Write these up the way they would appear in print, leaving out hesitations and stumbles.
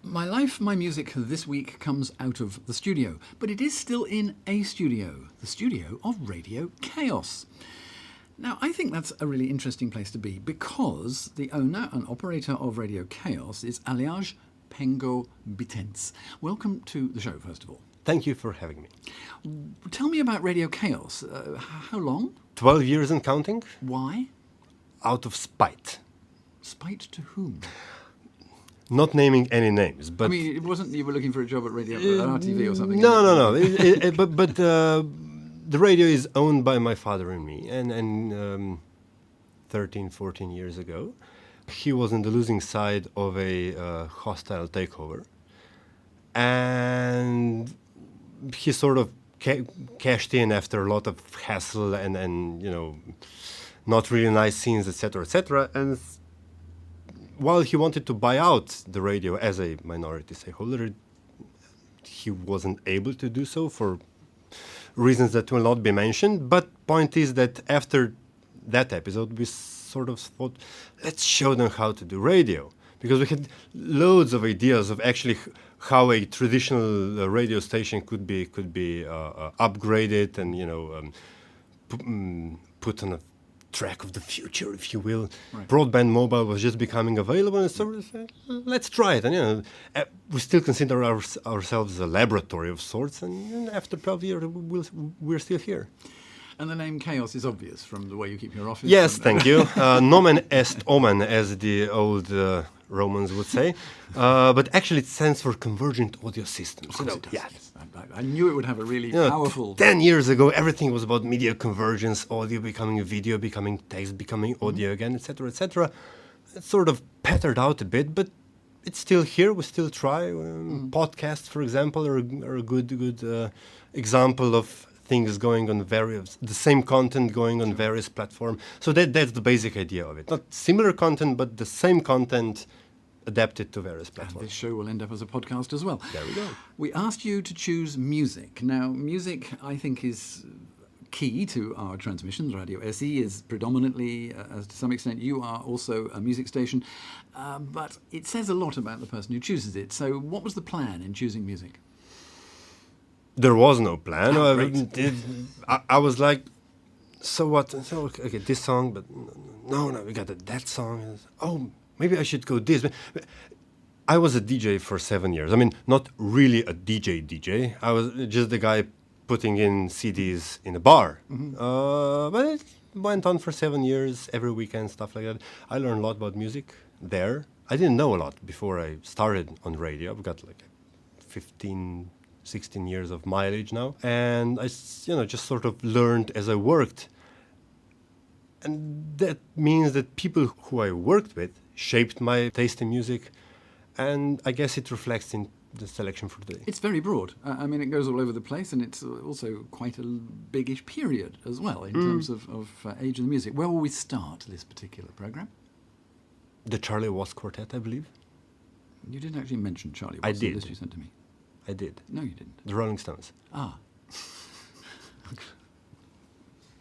My life, my music this week comes out of the studio, but it is still in a studio, the studio of Radio k.a.o.s. Now, I think that's a really interesting place to be because the owner and operator of Radio k.a.o.s is Aljaž Pengov Bitenc. Welcome to the show, first of all. Thank you for having me. Tell me about Radio k.a.o.s. How long? 12 years and counting. Why? Out of spite. Spite to whom? Not naming any names, but... I mean, it wasn't you were looking for a job at Radio RTV or something? No. But the radio is owned by my father and me, and 13, 14 years ago, he was on the losing side of a hostile takeover, and he sort of cashed in after a lot of hassle and not really nice scenes, etc., and while he wanted to buy out the radio as a minority stakeholder, he wasn't able to do so for reasons that will not be mentioned. But point is that after that episode, we sort of thought, let's show them how to do radio. Because we had loads of ideas of actually how a traditional radio station could be upgraded and put on a track of the future, if you will. Right. Broadband mobile was just becoming available, and so let's try it. And we still consider ourselves a laboratory of sorts. And after 12 years, we're still here. And the name k.a.o.s is obvious from the way you keep your office. Yes, thank you. Nomen est omen, as the old Romans would say. But actually, it stands for Convergent Audio Systems. Of course it does. Yes. I knew it would have a really powerful... 10 years ago, everything was about media convergence, audio becoming video, becoming text, becoming audio again, etc., etc. It's sort of pattered out a bit, but it's still here. We still try. Podcasts, for example, are a good example of things going on the same content going on various platforms. So that's the basic idea of it. Not similar content, but the same content adapted to various platforms. And this show will end up as a podcast as well. There we go. We asked you to choose music. Now, music, I think, is key to our transmissions. Radio SE is predominantly, to some extent, you are also a music station. But it says a lot about the person who chooses it. So what was the plan in choosing music? There was no plan. I was like, so what? So, okay, this song, but no, we got that song. Oh, maybe I should go this. I was a DJ for 7 years. I mean, not really a DJ. I was just the guy putting in CDs in a bar. But it went on for 7 years, every weekend, stuff like that. I learned a lot about music there. I didn't know a lot before I started on radio. I've got like 16 years of mileage now. And I just sort of learned as I worked. And that means that people who I worked with shaped my taste in music, and I guess it reflects in the selection for today. It's very broad. I mean, it goes all over the place, and it's also quite a biggish period as well in terms of age of the music. Where will we start this particular programme? The Charlie Watts Quartet, I believe. You didn't actually mention Charlie Watts. I did. In the list you sent to me. I did. No, you didn't. The Rolling Stones. Ah.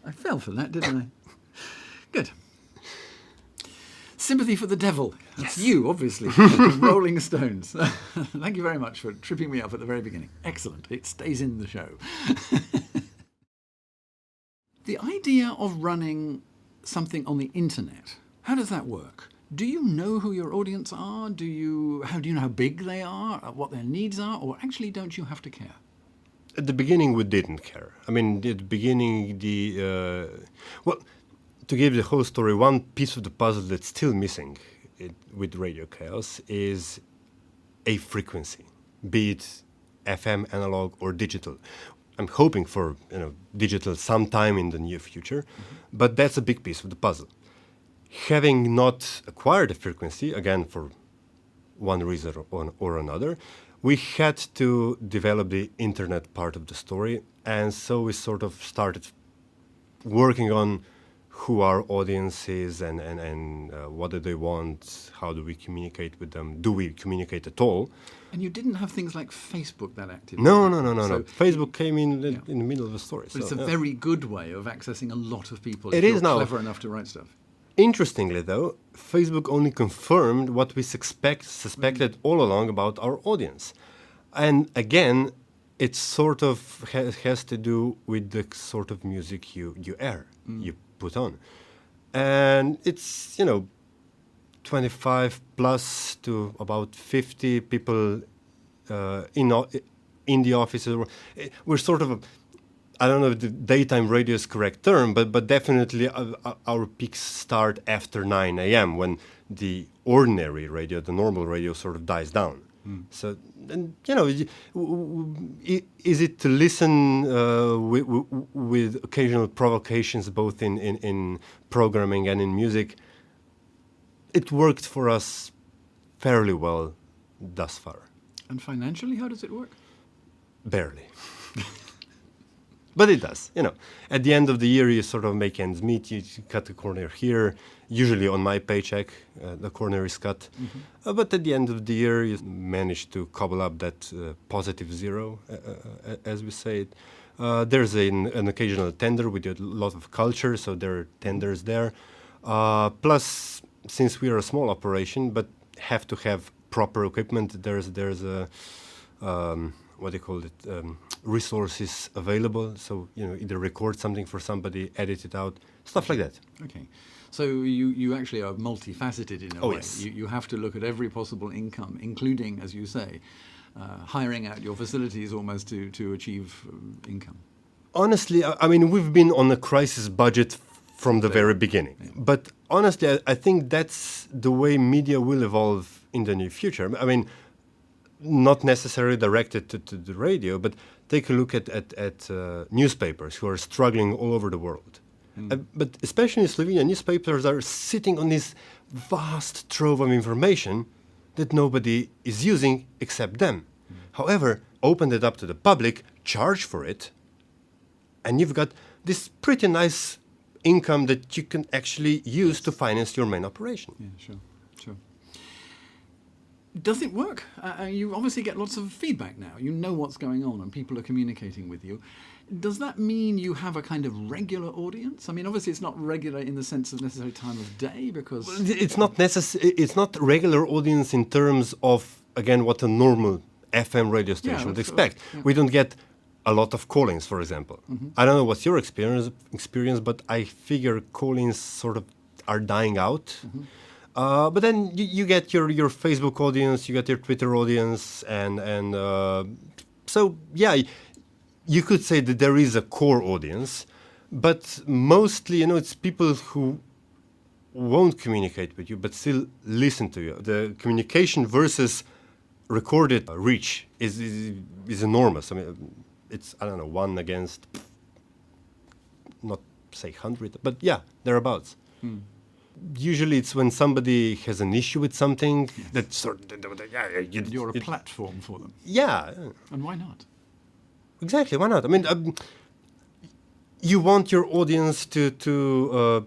I fell for that, didn't I? Good. Sympathy for the Devil. That's you, obviously. The Rolling Stones. Thank you very much for tripping me up at the very beginning. Excellent. It stays in the show. The idea of running something on the internet, how does that work? Do you know who your audience are? Do you know how big they are, what their needs are, or actually don't you have to care? At the beginning, we didn't care. I mean, at the beginning, to give the whole story, one piece of the puzzle that's still missing with Radio k.a.o.s is a frequency, be it FM, analog, or digital. I'm hoping for digital sometime in the near future, but that's a big piece of the puzzle. Having not acquired a frequency, again for one reason or another, we had to develop the internet part of the story, and so we sort of started working on who our audience is and what do they want, how do we communicate with them, do we communicate at all? And you didn't have things like Facebook that active? No. Facebook came in the middle of the story. But it's a very good way of accessing a lot of people if you're is now clever enough to write stuff. Interestingly, though, Facebook only confirmed what we suspected all along about our audience. And again, it sort of has to do with the sort of music you air, you put on. And it's, 25 plus to about 50 people in the offices. We're sort of, I don't know if the daytime radio is the correct term, but definitely our peaks start after 9 a.m. when the ordinary radio, the normal radio, sort of dies down. So, and, is it to listen with occasional provocations, both in programming and in music? It worked for us fairly well thus far. And financially, how does it work? Barely. But it does, At the end of the year, you sort of make ends meet. You cut a corner here. Usually on my paycheck, the corner is cut. But at the end of the year, you manage to cobble up that positive zero, as we say it. There's an occasional tender. We do a lot of culture, so there are tenders there. Plus, since we are a small operation, but have to have proper equipment, there's a what do you call it? Resources available. So either record something for somebody, edit it out, stuff like that. Okay, so you actually are multifaceted in a way. Yes. You have to look at every possible income, including, as you say, hiring out your facilities almost to achieve income. Honestly, I mean, we've been on a crisis budget from the very beginning. Yeah. But honestly, I think that's the way media will evolve in the near future. I mean, not necessarily directed to the radio, but take a look at newspapers who are struggling all over the world. But especially in Slovenia, newspapers are sitting on this vast trove of information that nobody is using except them. However, open it up to the public, charge for it, and you've got this pretty nice income that you can actually use to finance your main operation. Yeah, sure. Does it work? You obviously get lots of feedback now. You know what's going on and people are communicating with you. Does that mean you have a kind of regular audience? I mean, obviously it's not regular in the sense of necessary time of day because... Well, it's not regular audience in terms of, again, what a normal FM radio station would expect. Yeah. We don't get a lot of call-ins, for example. I don't know what's your experience, but I figure call-ins sort of are dying out. But then you get your Facebook audience, you get your Twitter audience, and so yeah, you could say that there is a core audience, but mostly it's people who won't communicate with you but still listen to you. The communication versus recorded reach is enormous. I mean, it's, I don't know, 1 against, not say 100, but yeah, thereabouts. Usually it's when somebody has an issue with something that sort of, You're a platform for them. Yeah. And why not? Exactly, why not? I mean, you want your audience to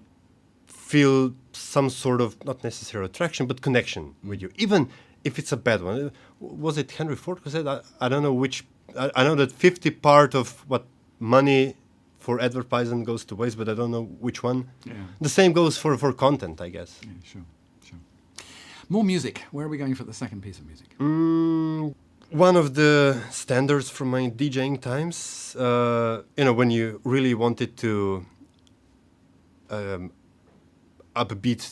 feel some sort of, not necessarily attraction, but connection with you, even if it's a bad one. Was it Henry Ford who said, I don't know which, I know that 50 part of what money for advertising goes to waste, but I don't know which one. Yeah. The same goes for content, I guess. Yeah, sure. More music. Where are we going for the second piece of music? One of the standards from my DJing times, when you really wanted to upbeat,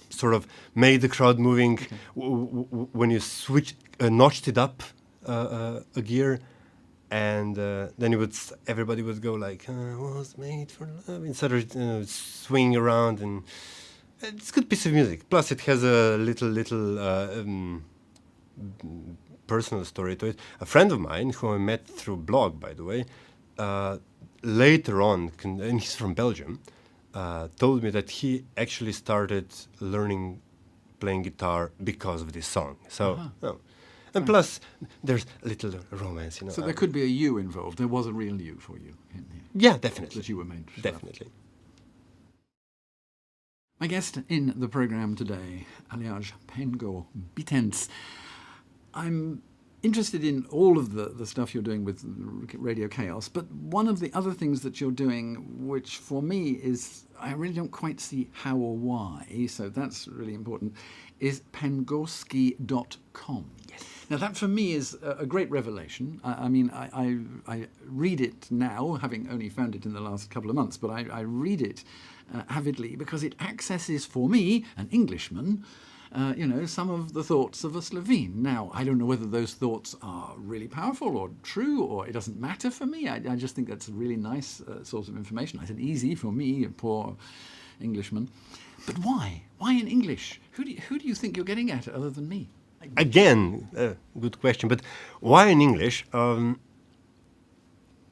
sort of made the crowd moving, when you notched it up a gear, and then everybody would go like, was made for love, instead of swinging around, and it's a good piece of music. Plus it has a little personal story to it. A friend of mine, who I met through blog, by the way, later on, and he's from Belgium, told me that he actually started playing guitar because of this song. So, and plus, there's a little romance, So there could be a you involved. There was a real you for you in here. Yeah, definitely. That you were made for. Definitely. My guest in the program today, Aljaž Pengov Bitenc. I'm interested in all of the stuff you're doing with Radio k.a.o.s, but one of the other things that you're doing, which for me is I really don't quite see how or why, so that's really important, is pengowski.com. Yes. Now that for me is a great revelation. I mean, I read it now, having only found it in the last couple of months, but I read it avidly because it accesses for me, an Englishman, some of the thoughts of a Slovene. Now, I don't know whether those thoughts are really powerful or true, or it doesn't matter for me. I just think that's a really nice source of information. I said easy for me, a poor Englishman. But why? Why in English? Who do you think you're getting at other than me? Again, good question. But why in English?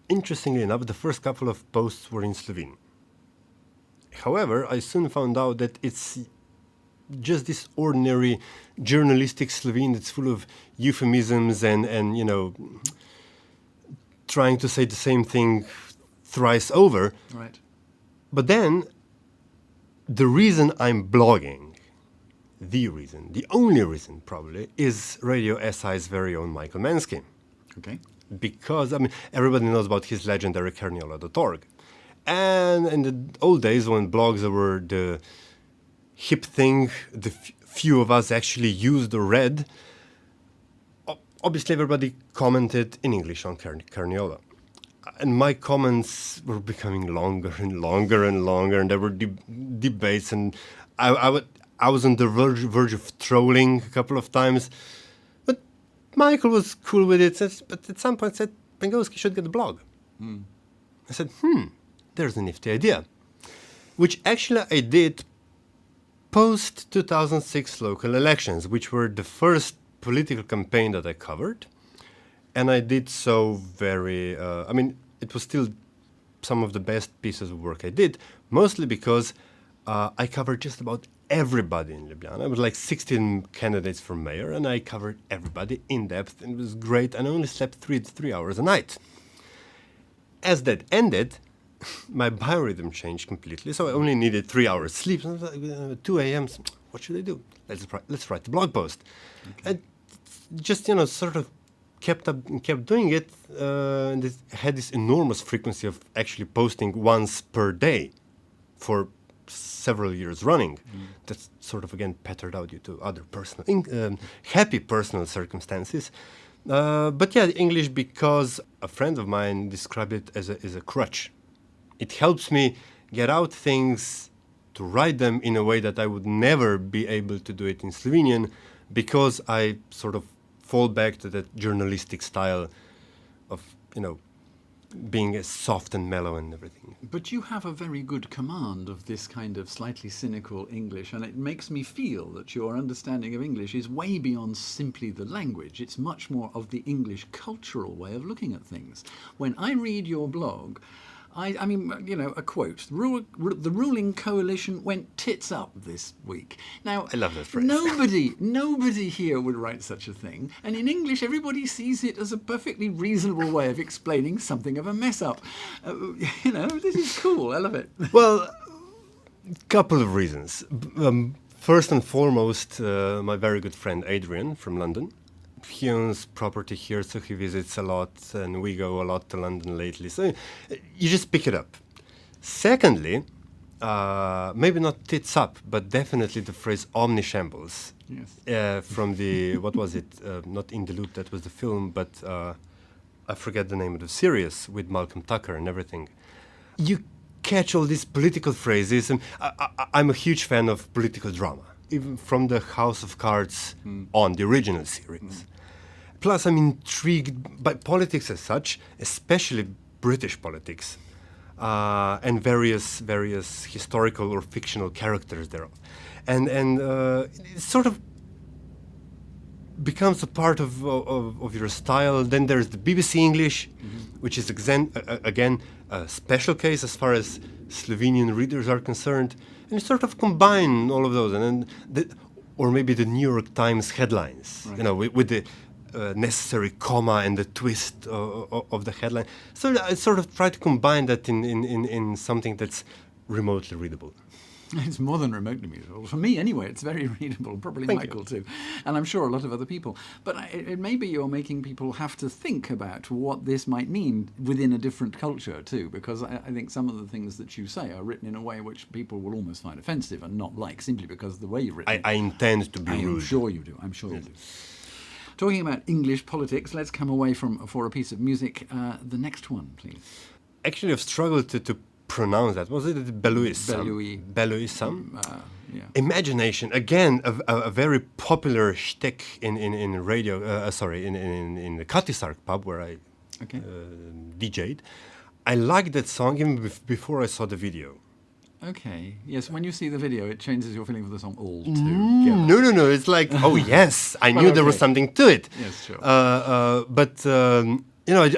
Interestingly enough, the first couple of posts were in Slovene. However, I soon found out that it's just this ordinary journalistic Slovene that's full of euphemisms and trying to say the same thing thrice over. Right. But then, the reason I'm blogging, the only reason probably, is Radio SI's very own Michael Mansky. Okay. Because, everybody knows about his legendary Kerniola.org. And in the old days when blogs were the hip thing, the few of us actually used or read, obviously everybody commented in English on Kerniola. And my comments were becoming longer and longer and longer, and there were debates, and I was on the verge of trolling a couple of times. But Michael was cool with it, but at some point said, Pengowski should get a blog. I said, there's a nifty idea. Which actually I did post-2006 local elections, which were the first political campaign that I covered. And I did so very, it was still some of the best pieces of work I did, mostly because I covered just about everybody in Ljubljana. It was like 16 candidates for mayor, and I covered everybody in depth, and it was great, and I only slept 3 hours a night. As that ended, my biorhythm changed completely, so I only needed 3 hours sleep. And I was like, 2 a.m., what should I do? Let's write the blog post. Okay. And just, sort of kept doing it, and it had this enormous frequency of actually posting once per day for several years running. That's sort of, again, petered out due to other happy personal circumstances. But yeah, English, because a friend of mine described it as a crutch. It helps me get out things, to write them in a way that I would never be able to do it in Slovenian, because I sort of fall back to that journalistic style of, being soft and mellow and everything. But you have a very good command of this kind of slightly cynical English, and it makes me feel that your understanding of English is way beyond simply the language. It's much more of the English cultural way of looking at things. When I read your blog, a quote, the ruling coalition went tits up this week. Now, I love that phrase. Nobody here would write such a thing. And in English, everybody sees it as a perfectly reasonable way of explaining something of a mess up. This is cool. I love it. Well, couple of reasons. First and foremost, my very good friend Adrian from London. He owns property here, so he visits a lot, and we go a lot to London lately. So you just pick it up. Secondly, maybe not tits up, but definitely the phrase omnishambles. Yes. From the, what was it? Not In the Loop, that was the film, but I forget the name of the series with Malcolm Tucker and everything. You catch all these political phrases, and I'm a huge fan of political drama, even from the House of Cards on, the original series. Plus, I'm intrigued by politics as such, especially British politics, and various historical or fictional characters thereof. And it sort of becomes a part of your style. Then there's the BBC English, which is again a special case as far as Slovenian readers are concerned. And you sort of combine all of those, and then or maybe the New York Times headlines, right. With the necessary comma and the twist of the headline. So I sort of try to combine that in something that's remotely readable. It's more than remotely musical. For me, anyway, it's very readable, probably Thank Michael too. And I'm sure a lot of other people. But it may be you're making people have to think about what this might mean within a different culture too, because I think some of the things that you say are written in a way which people will almost find offensive and not like, simply because of the way you've written it. I intend to be rude. I'm sure you do. I'm sure you do. Talking about English politics, let's come away for a piece of music. The next one, please. Actually, I've struggled to pronounce that. Was it Beluism? Beluism? Yeah. Imagination. Again, a very popular shtick in radio. In the Katisark pub where I DJ'd. I liked that song even before I saw the video. Okay. Yes, when you see the video, it changes your feeling for the song altogether. No. It's like, oh yes, I knew there was something to it. Yes, sure. I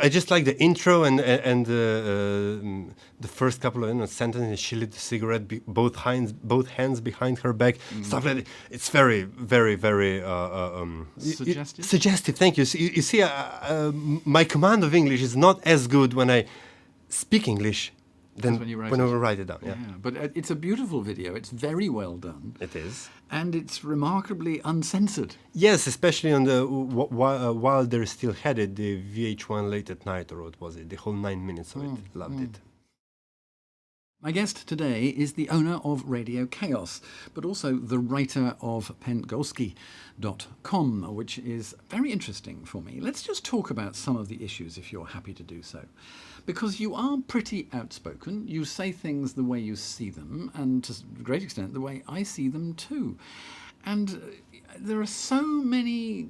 just like the intro and the first couple of sentences. She lit the cigarette, both hands behind her back, stuff like that. It's very, very, very suggestive. Suggestive. Thank you. You see, my command of English is not as good when I speak English than when I write it down. Yeah. But it's a beautiful video. It's very well done. It is. And it's remarkably uncensored. Yes, especially on the while they're still headed, the VH1 Late at Night, or what was it? The whole 9 minutes of it. Loved it. My guest today is the owner of Radio k.a.o.s, but also the writer of pentgolski.com, which is very interesting for me. Let's just talk about some of the issues, if you're happy to do so. Because you are pretty outspoken, you say things the way you see them, and to a great extent the way I see them too. And there are so many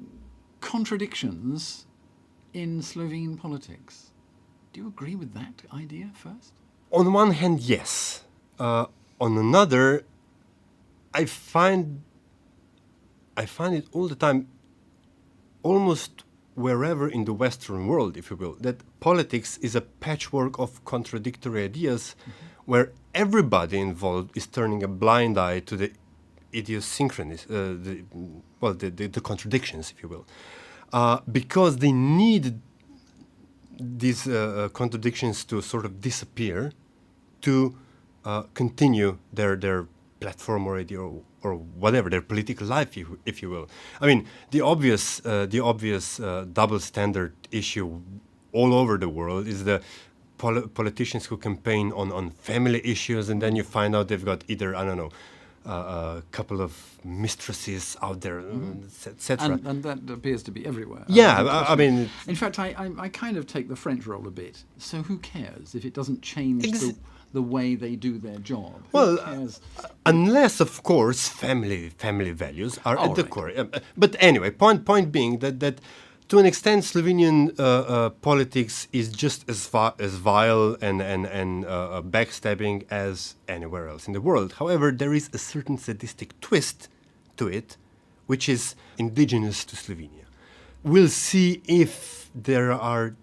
contradictions in Slovene politics. Do you agree with that idea first? On one hand, yes. On another, I find it all the time, almost wherever in the Western world, if you will, that politics is a patchwork of contradictory ideas, where everybody involved is turning a blind eye to the idiosyncrasies, the contradictions, if you will, because they need these contradictions to sort of disappear to continue their platform or idea or whatever, their political life, if you will. I mean, the obvious double standard issue all over the world is the politicians who campaign on family issues, and then you find out they've got either, I don't know, a couple of mistresses out there, etc. And that appears to be everywhere. Yeah, I mean... In fact, I kind of take the French role a bit. So who cares if it doesn't change the way they do their job? Who cares? Unless, of course, family values are at the core. But anyway, point being that to an extent, Slovenian politics is just as vile and backstabbing as anywhere else in the world. However, there is a certain sadistic twist to it, which is indigenous to Slovenia. We'll see if there are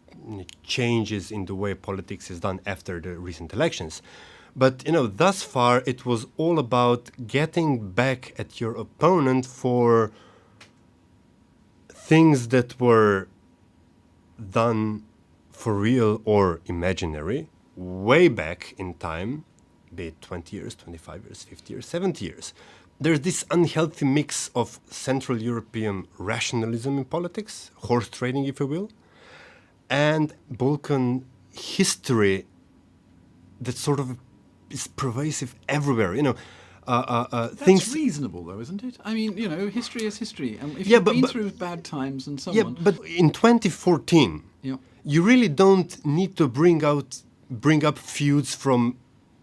changes in the way politics is done after the recent elections. But, thus far, it was all about getting back at your opponent for things that were done for real or imaginary way back in time, be it 20 years, 25 years, 50 years, 70 years. There's this unhealthy mix of Central European rationalism in politics, horse trading, if you will, and Balkan history that sort of is pervasive everywhere. That's reasonable, though, isn't it? I mean, history is history. And if you've been through bad times and so on... Yeah, but in 2014, you really don't need to bring up feuds from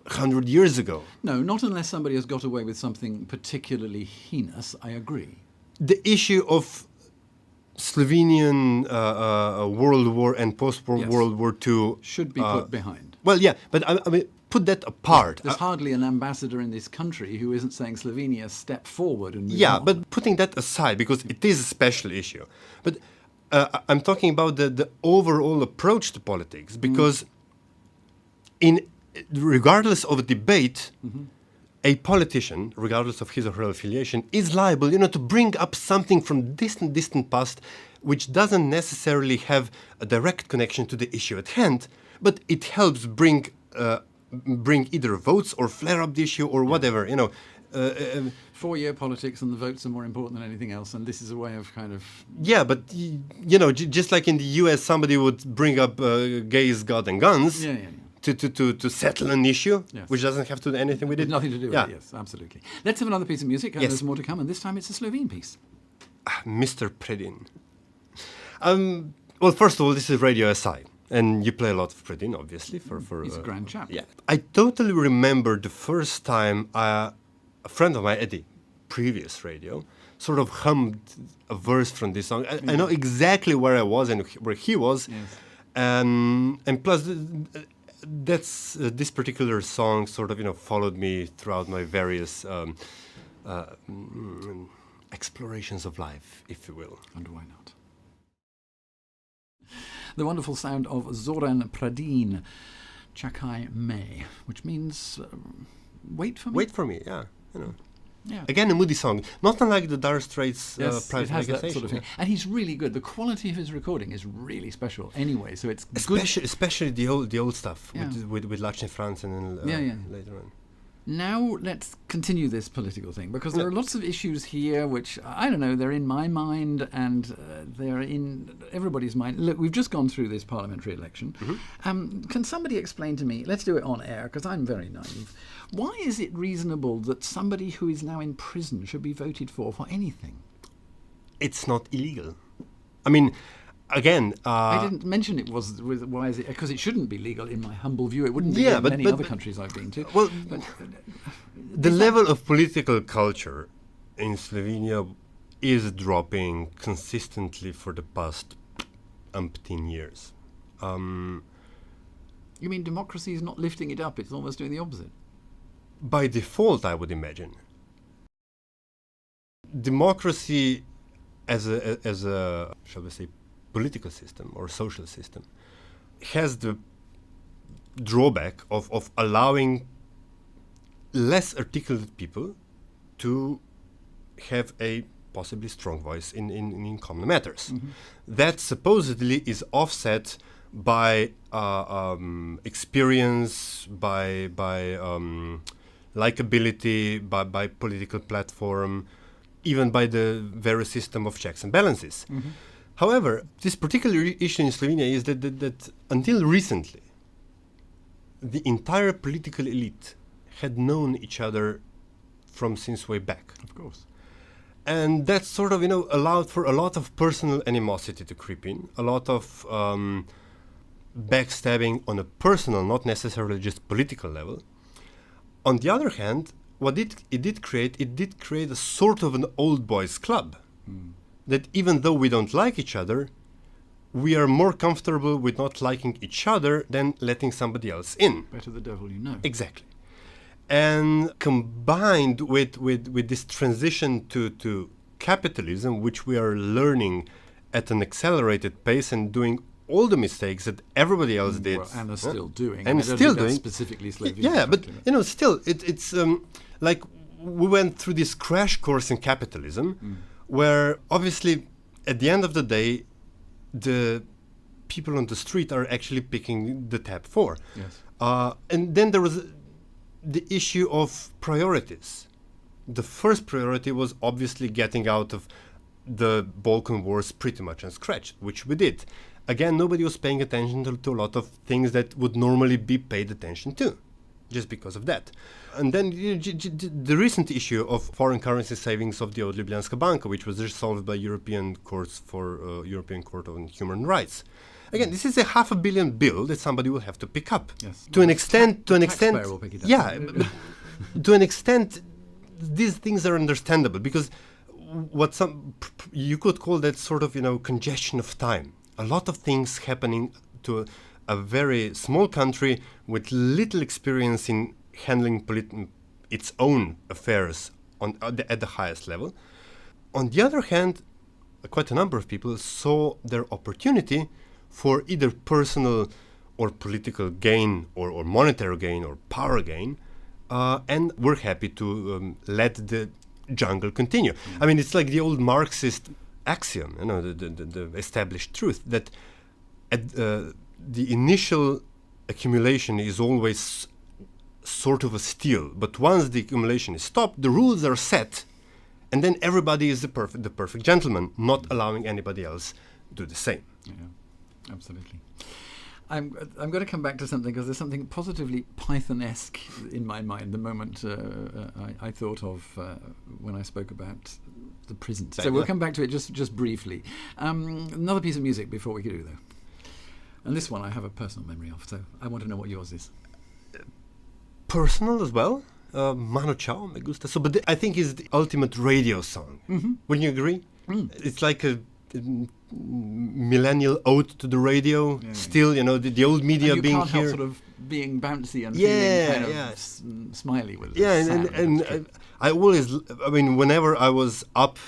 100 years ago. No, not unless somebody has got away with something particularly heinous, I agree. The issue of Slovenian World War and post-World World War II... should be put behind. Well, yeah, but I mean... Put that apart. There's hardly an ambassador in this country who isn't saying Slovenia step forward and move on. But putting that aside, because it is a special issue. But I'm talking about the overall approach to politics, because regardless of a debate, a politician, regardless of his or her affiliation, is liable, to bring up something from distant past, which doesn't necessarily have a direct connection to the issue at hand, but it helps bring bring either votes or flare up the issue or whatever, 4-year politics and the votes are more important than anything else, and this is a way of kind of... Yeah, but, just like in the US, somebody would bring up gays, God, and guns to settle an issue, which doesn't have to do anything with it. Nothing to do with it, yes, absolutely. Let's have another piece of music, and there's more to come, and this time it's a Slovene piece. Mr. Predin. Well, first of all, this is Radio SI, and you play a lot of Predin, obviously. He's a grand chap. Yeah. I totally remember the first time a friend of mine at the previous radio sort of hummed a verse from this song. I know exactly where I was and where he was. Yes. And plus, this particular song sort of, followed me throughout my various explorations of life, if you will. And why not? The wonderful sound of Zoran Predin, Čakaj me, which means wait for me. Wait for me, yeah. Yeah. Again, a moody song, not unlike the Dire Straits' Private it has that Negotiation. sort of thing. And he's really good. The quality of his recording is really special anyway, so it's good. Especially the old stuff with Lachne France and then later on. Now let's continue this political thing, because there are lots of issues here which, I don't know, they're in my mind and they're in everybody's mind. Look, we've just gone through this parliamentary election. Can somebody explain to me, let's do it on air, because I'm very naive, why is it reasonable that somebody who is now in prison should be voted for anything? It's not illegal. I mean, again... I didn't mention it was... Why is it? Because it shouldn't be legal in my humble view. It wouldn't be in many other countries I've been to. Well, the level of political culture in Slovenia is dropping consistently for the past umpteen years. You mean democracy is not lifting it up, it's almost doing the opposite? By default, I would imagine. Democracy as a shall we say, political system or social system has the drawback of allowing less articulate people to have a possibly strong voice in common matters. That supposedly is offset by experience, by likability, by political platform, even by the very system of checks and balances. However, this particular issue in Slovenia is that until recently, the entire political elite had known each other from since way back. Of course. And that sort of, allowed for a lot of personal animosity to creep in, a lot of backstabbing on a personal, not necessarily just political level. On the other hand, what it did create a sort of an old boys club. That even though we don't like each other, we are more comfortable with not liking each other than letting somebody else in. Better the devil you know. Exactly. And combined with this transition to capitalism, which we are learning at an accelerated pace and doing all the mistakes that everybody else did. Well, and are still doing. And still doing. Specifically Slovenia. Yeah, but, still, it's like we went through this crash course in capitalism, where obviously at the end of the day, the people on the street are actually picking the tab for. Yes. And then there was the issue of priorities. The first priority was obviously getting out of the Balkan Wars pretty much unscratched, which we did. Again, nobody was paying attention to a lot of things that would normally be paid attention to, just because of that. And then the recent issue of foreign currency savings of the old Ljubljanska Banka, which was resolved by European courts for European Court on Human Rights. Again, this is a $500 million bill that somebody will have to pick up. Yes. To an extent, Taxpayer will pick it up. yeah, to an extent, these things are understandable because what you could call that sort of congestion of time. A lot of things happening to a very small country with little experience in handling its own affairs at the highest level. On the other hand, quite a number of people saw their opportunity for either personal or political gain or monetary gain or power gain, and were happy to let the jungle continue. I mean, it's like the old Marxist axiom, the established truth that the initial accumulation is always sort of a steal. But once the accumulation is stopped, the rules are set, and then everybody is the perfect gentleman, not allowing anybody else do the same. Yeah, absolutely. I'm going to come back to something, because there's something positively Python-esque in my mind the moment I thought of when I spoke about the prison. So we'll come back to it just briefly. Another piece of music before we do, though. And this one I have a personal memory of, so I want to know what yours is. Personal as well. Mano Chao, me gusta. So, but I think it's the ultimate radio song. Mm-hmm. Wouldn't you agree? Mm. It's like a millennial ode to the radio. Yeah. Still, the old media and being can't here. Help sort of being bouncy and feeling kind of smiley with it. Yeah, and I always, whenever I was up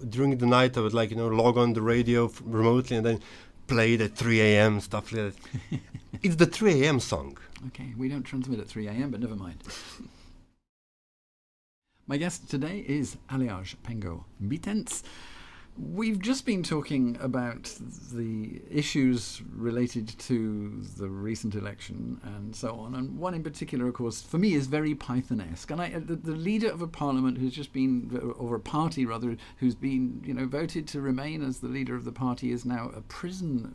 during the night, I would log on the radio remotely and then play it at 3 a.m., stuff like that. It's the 3 a.m. song. Okay, we don't transmit at 3 a.m., but never mind. My guest today is Aljaž Pengov Bitenc. We've just been talking about the issues related to the recent election and so on, and one in particular, of course, for me is very Python-esque. And the leader of a parliament who's just been, or a party rather, who's been, voted to remain as the leader of the party is now a prison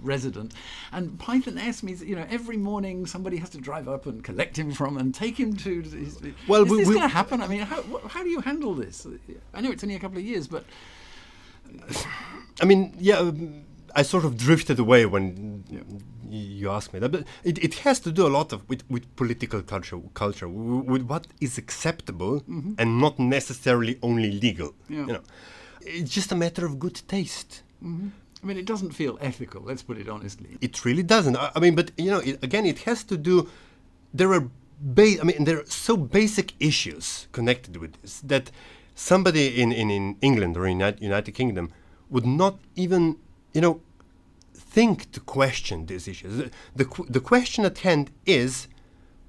resident. And Python-esque means, every morning somebody has to drive up and collect him from and take him to his... Well, is this going to happen? I mean, how do you handle this? I know it's only a couple of years, but... I sort of drifted away when you asked me that, but it has to do a lot with political culture, with what is acceptable and not necessarily only legal. Yeah. It's just a matter of good taste. Mm-hmm. It doesn't feel ethical, let's put it honestly. It really doesn't. But it has to do. There are so basic issues connected with this that somebody in England or in United Kingdom would not even, think to question these issues. The question at hand is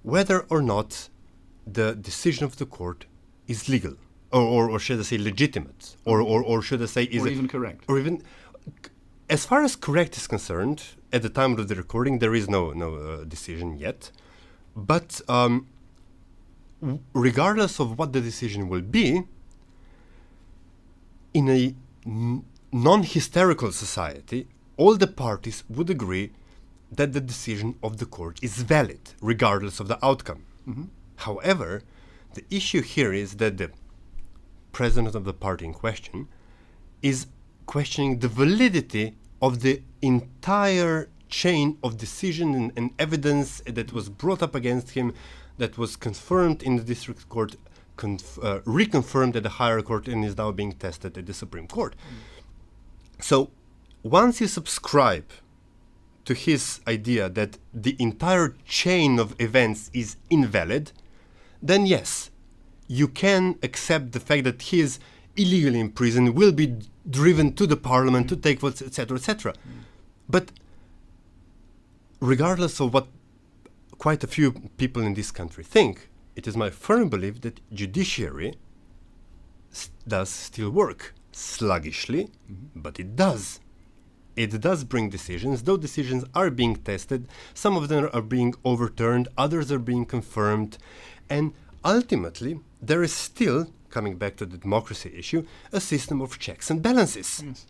whether or not the decision of the court is legal, or should I say legitimate, or should I say is or even correct, or even. As far as correct is concerned, at the time of the recording, there is no decision yet. But regardless of what the decision will be, in a non-hysterical society, all the parties would agree that the decision of the court is valid, regardless of the outcome. Mm-hmm. However, the issue here is that the president of the party in question is questioning the validity of the entire chain of decision and evidence that was brought up against him, that was confirmed in the district court, reconfirmed at the higher court, and is now being tested at the Supreme Court. So once you subscribe to his idea that the entire chain of events is invalid, then yes, you can accept the fact that he is illegally in prison, will be driven to the parliament to take votes, etc., etc. But regardless of what quite a few people in this country think, it is my firm belief that judiciary does still work sluggishly, but it does. It does bring decisions. Those decisions are being tested. Some of them are being overturned. Others are being confirmed. And ultimately, there is still, coming back to the democracy issue, a system of checks and balances. Yes.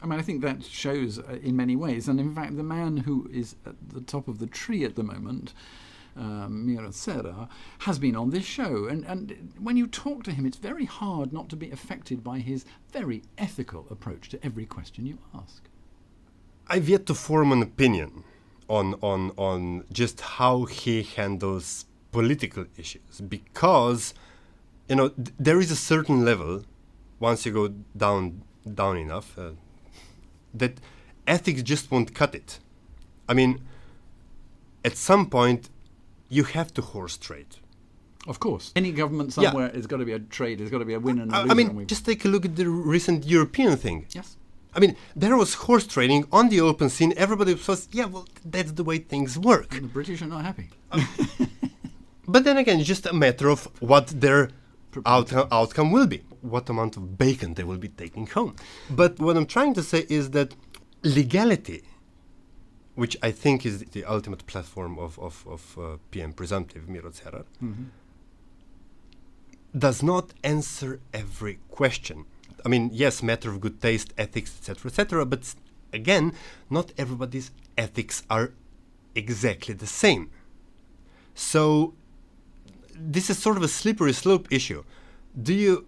I think that shows in many ways. And in fact, the man who is at the top of the tree at the moment, Miro Serra, has been on this show. And when you talk to him, it's very hard not to be affected by his very ethical approach to every question you ask. I've yet to form an opinion on just how he handles political issues, because there is a certain level, once you go down enough, that ethics just won't cut it. At some point, you have to horse trade. Of course. Any government somewhere has got to be a trade, there's got to be a win and a loser. Just take a look at the recent European thing. Yes. There was horse trading on the open scene. Everybody was, that's the way things work. And the British are not happy. But then again, it's just a matter of what their outcome will be, what amount of bacon they will be taking home. But what I'm trying to say is that legality which I think is the ultimate platform of PM presumptive Miro Cerar, does not answer every question. I mean, yes, matter of good taste, ethics, etc., but again, not everybody's ethics are exactly the same. So this is sort of a slippery slope issue. Do you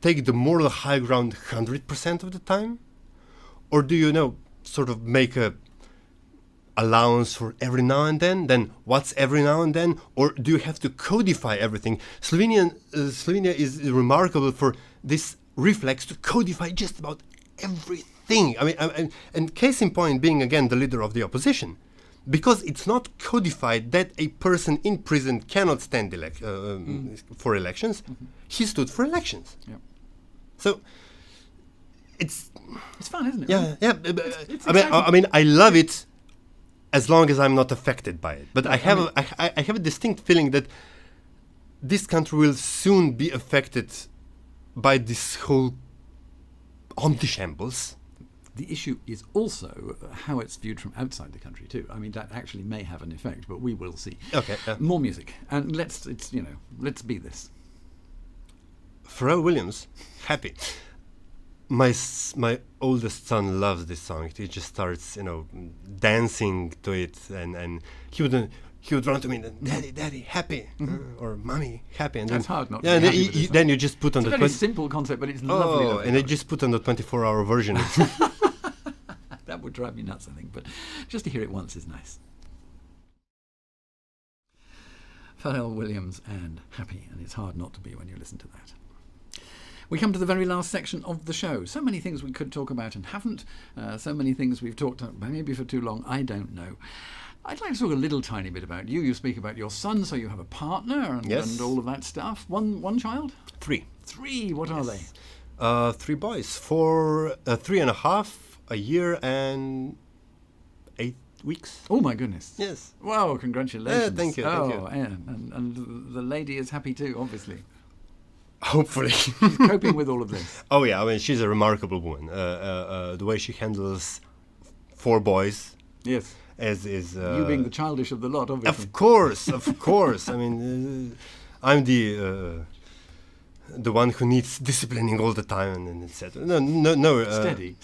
take the moral high ground 100% of the time? Or do you sort of make a allowance for every now and then what's every now and then? Or do you have to codify everything? Slovenia is remarkable for this reflex to codify just about everything. I mean, and case in point being, again, the leader of the opposition. Because it's not codified that a person in prison cannot stand for elections, he stood for elections. Yeah. So it's fun, isn't it? Yeah, yeah. It's I mean, I love it as long as I'm not affected by it. But I have a distinct feeling that this country will soon be affected by this whole anti-shambles. The issue is also how it's viewed from outside the country too. I mean, that actually may have an effect, but we will see. Okay. More music, and let's be this. Pharrell Williams, Happy. My oldest son loves this song. He just starts, dancing to it, and he would run to me, Daddy, happy, or Mommy, happy. And that's then, hard not to yeah, be happy with this then you just put on it's the a very simple concept, but it's lovely. And they just put on the 24-hour version. That would drive me nuts, I think, but just to hear it once is nice. Pharrell Williams and Happy, and it's hard not to be when you listen to that. We come to the very last section of the show. So many things we could talk about and haven't. So many things we've talked about, maybe for too long, I don't know. I'd like to talk a little tiny bit about you. You speak about your son, so you have a partner and all of that stuff. One child? 3. 3, what are they? 3 boys, 3.5, a year and 8 weeks. Oh my goodness. Yes. Wow, congratulations. Thank you. And the lady is happy too, obviously. Hopefully. She's coping with all of this. Oh yeah, I mean, she's a remarkable woman. The way she handles 4 boys. Yes. Is you being the childish of the lot, obviously. Of course. I mean, I'm the one who needs disciplining all the time, and etc. No. Steady.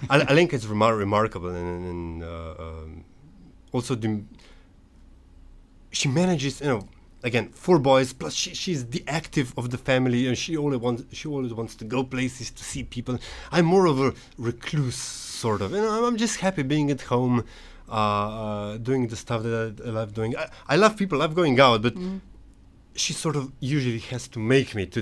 I think it's remarkable, and also she manages. Again, 4 boys plus she's the active of the family, and she always wants to go places, to see people. I'm more of a recluse sort of. I'm just happy being at home, doing the stuff that I love doing. I love people, I love going out, but she sort of usually has to make me to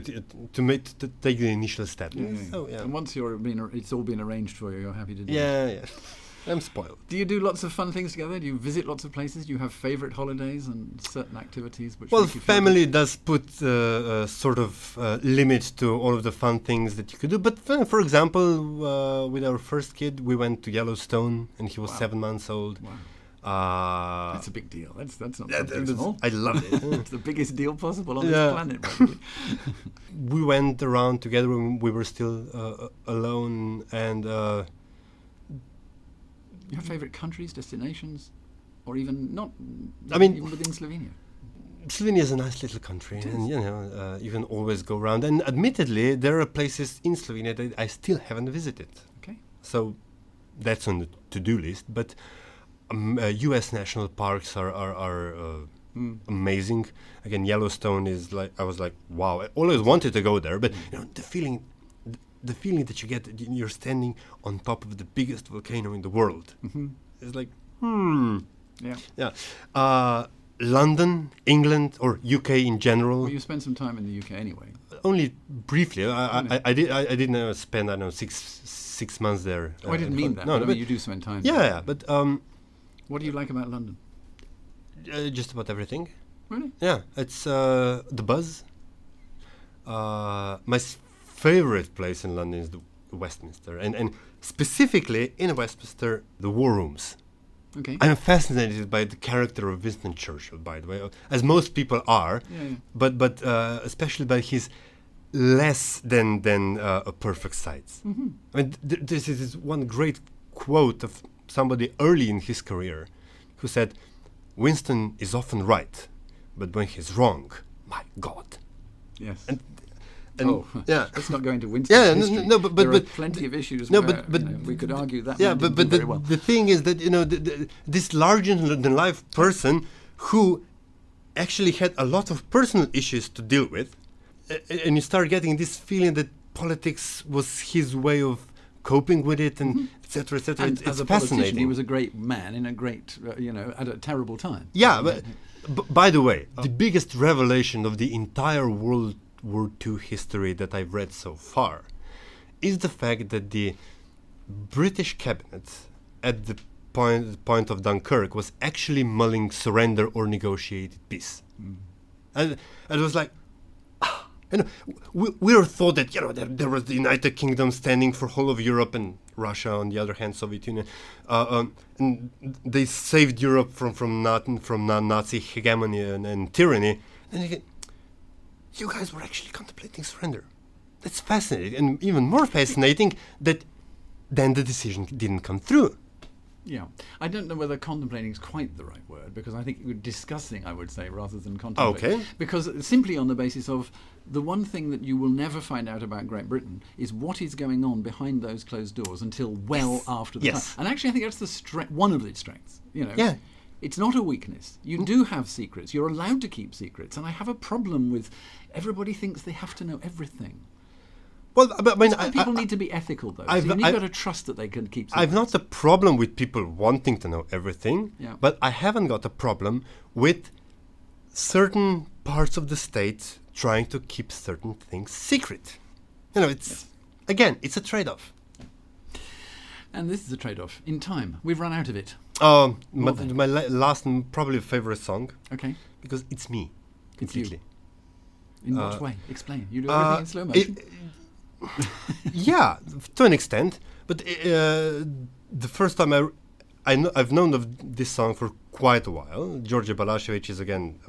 take the initial step. Yeah. So, yeah. And once it's all been arranged for you, you're happy to do it. Yeah. I'm spoiled. Do you do lots of fun things together? Do you visit lots of places? Do you have favourite holidays and certain activities? Well, family does put sort of limit to all of the fun things that you could do. But for example, with our first kid, we went to Yellowstone, and he was 7 months old. Wow. That's a big deal. That's not something small. I loved it. It's the biggest deal possible on this planet, probably. We went around together when we were still alone, and... Your favourite countries, destinations, or even not? Even within Slovenia. Slovenia is a nice little country, and you can always go around. And admittedly, there are places in Slovenia that I still haven't visited. Okay. So that's on the to-do list. But U.S. national parks are amazing. Again, Yellowstone is like, I was like, wow. I always wanted to go there, but the feeling that you get, you're standing on top of the biggest volcano in the world. It's like, Yeah. London, England, or UK in general. Well, you spent some time in the UK anyway. Only briefly. I didn't spend 6 months there. I didn't mean that. No, but you do spend time. Yeah, but what do you like about London? Just about everything. Really? Yeah, it's the buzz. My favorite place in London is the Westminster, and specifically in Westminster, the war rooms. Okay. I'm fascinated by the character of Winston Churchill, by the way, as most people are. Yeah. But especially by his less than a perfect sides. Mm-hmm. I mean, this is one great quote of somebody early in his career who said, Winston is often right, but when he's wrong, my God. Yes. And yeah, let's not go into Winston's history. but there are plenty of issues where we could argue that. Yeah, man but didn't do very well. the thing is that this larger-than-life person who actually had a lot of personal issues to deal with, and you start getting this feeling that politics was his way of coping with it, and etc. etc. And It's as a fascinating. politician, he was a great man in a great, at a terrible time. Yeah, but by the way, the biggest revelation of the entire World War II history that I've read so far is the fact that the British cabinet at the point of Dunkirk was actually mulling surrender or negotiated peace. And it was like, we were thought that there was the United Kingdom standing for whole of Europe and Russia on the other hand, Soviet Union, and they saved Europe from Nazi hegemony and tyranny. And you guys were actually contemplating surrender. That's fascinating, and even more fascinating that then the decision didn't come through. Yeah, I don't know whether contemplating is quite the right word, because I think we're discussing, I would say, rather than contemplating. Okay. Because simply on the basis of the one thing that you will never find out about Great Britain is what is going on behind those closed doors until well after the time. And actually, I think that's one of its strengths. Yeah. It's not a weakness. You do have secrets. You're allowed to keep secrets. And I have a problem with everybody thinks they have to know everything. Well, I mean, people need to be ethical, though. So you've got to trust that they can keep secrets. I've not a problem with people wanting to know everything, but I haven't got a problem with certain parts of the state trying to keep certain things secret. Again, it's a trade-off. And this is a trade-off in time. We've run out of it. My last and probably favorite song. Okay. Because it's me. Completely. In what way? Explain. You do everything in slow motion? Yeah, to an extent. But the first time I've known of this song for quite a while. George Balašević is again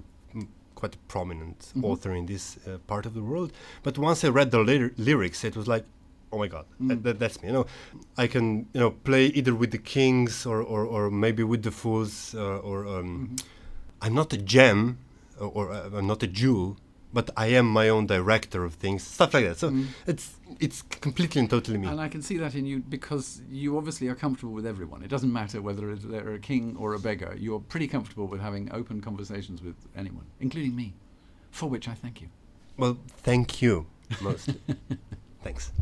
quite a prominent author in this part of the world. But once I read the lyrics, it was like, oh my God, that's me. I can play either with the Kings or maybe with the Fools I'm not a gem or I'm not a jewel, but I am my own director of things, stuff like that. So it's completely and totally me. And I can see that in you because you obviously are comfortable with everyone. It doesn't matter whether they're a king or a beggar. You're pretty comfortable with having open conversations with anyone, including me, for which I thank you. Well, thank you mostly. Thanks.